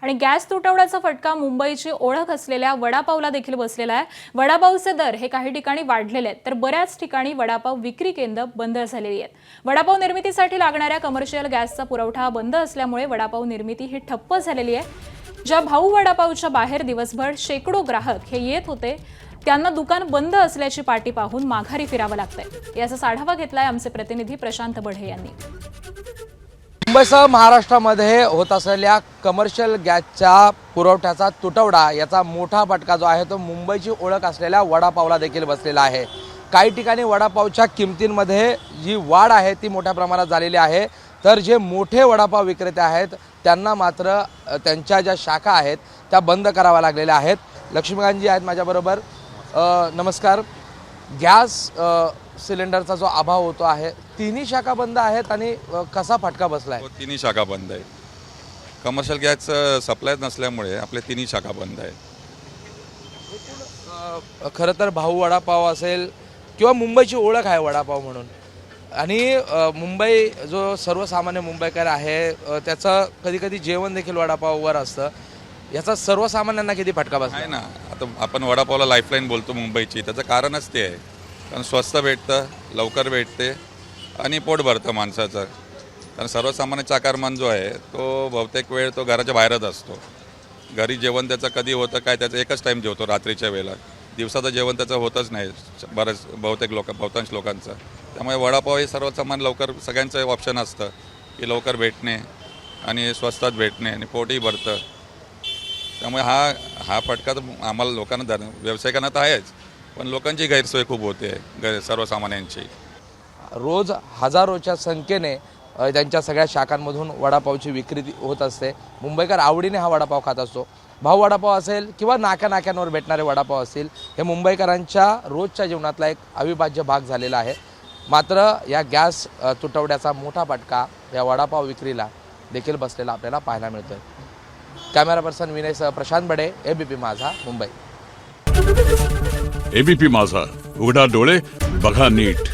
आणि गॅस तुटवड्याचा फटका मुंबईची ओळख असलेल्या वडापावला देखील बसलेला आहे। वडापावचे दर हे काही ठिकाणी वाढलेले आहेत, तर बऱ्याच ठिकाणी वडापाव विक्री केंद्र बंद झालेली आहेत। वडापाव निर्मितीसाठी लागणाऱ्या कमर्शियल गॅसचा पुरवठा बंद असल्यामुळे वडापाव निर्मिती ही ठप्प झालेली आहे। ज्या भाऊ वडापावच्या बाहेर दिवसभर शेकडो ग्राहक हे येत होते, त्यांना दुकान बंद असल्याची पाटी पाहून माघारी फिरावं लागतंय। याचा आढावा घेतलाय आमचे प्रतिनिधी प्रशांत बढे यांनी। मुंबईसह महाराष्ट्रामध्ये होत असलेल्या कमर्शियल गॅसच्या पुरवठ्याचा तुटवडा याचा मोठा फटका जो आहे तो मुंबईची ओळख असलेल्या वडापावला देखील बसलेला आहे। काही ठिकाणी वडापावच्या किमतींमध्ये जी वाढ आहे ती मोठ्या प्रमाणात झालेली आहे, तर जे मोठे वडापाव विक्रेते आहेत त्यांना मात्र त्यांच्या ज्या शाखा आहेत त्या बंद कराव्या लागलेल्या आहेत। लक्ष्मीकांतजी आहेत माझ्याबरोबर। नमस्कार। गॅस सिलेंडरचा जो अभाव होतो आहे, तिन्ही शाखा बंद आहेत आणि कसा फटका बसलाय? तिन्ही शाखा बंद आहे। कमर्शियल गॅस सप्लाय नसल्यामुळे आपले तिन्ही शाखा बंद आहे। खरं तर भाऊ वडापाव असेल किंवा मुंबईची ओळख आहे वडापाव म्हणून, आणि मुंबई जो सर्वसामान्य मुंबईकर आहे त्याचं कधी कधी जेवण देखील वडापाववर असतं, याचा सर्वसामान्यांना किती फटका बसला आहे ना। आता आपण वडापावला लाईफलाईन बोलतो मुंबईची, त्याचं कारणच ते आहे, कारण स्वस्त भेटतं, लवकर भेटते आणि पोट भरतं माणसाचं। कारण सर्वसामान्य चाकारमान जो आहे तो बहुतेक वेळ तो घराच्या बाहेरच असतो। घरी जेवण त्याचं कधी होतं काय, त्याचं एकच टाईम जेवतो रात्रीच्या वेळेला, दिवसाचं जेवण त्याचं होतच नाही बहुतांश लोकांचं। त्यामुळे वडापाव हे सर्वसामान्य लवकर सगळ्यांचं ऑप्शन असतं की लवकर भेटणे आणि स्वस्तात भेटणे आणि पोटही भरतं। त्यामुळे हा फटका तर आम्हाला लोकांना व्यावसायिकांना तर आहेच, पण लोकांची गैरसोय खूप होते सर्वसामान्यांची। रोज हजारोच्या संख्येने त्यांच्या सगळ्या शाखांमधून वडापावची विक्री होत असते। मुंबईकर आवडीने हा वडापाव खात असतो। भाऊ वडापाव असेल किंवा नाक्यानाक्यांवर भेटणारे वडापाव असतील, हे मुंबईकरांच्या रोजच्या जीवनातला एक अविभाज्य भाग झालेला आहे। मात्र या गॅस तुटवड्याचा मोठा फटका या वडापाव विक्रीला देखील बसलेला आपल्याला पाहायला मिळतोय। कॅमेरा पर्सन विनयसह प्रशांत बडे, एबीपी माझा, मुंबई। एबीपी माझा, उघडा डोळे बघा नीट।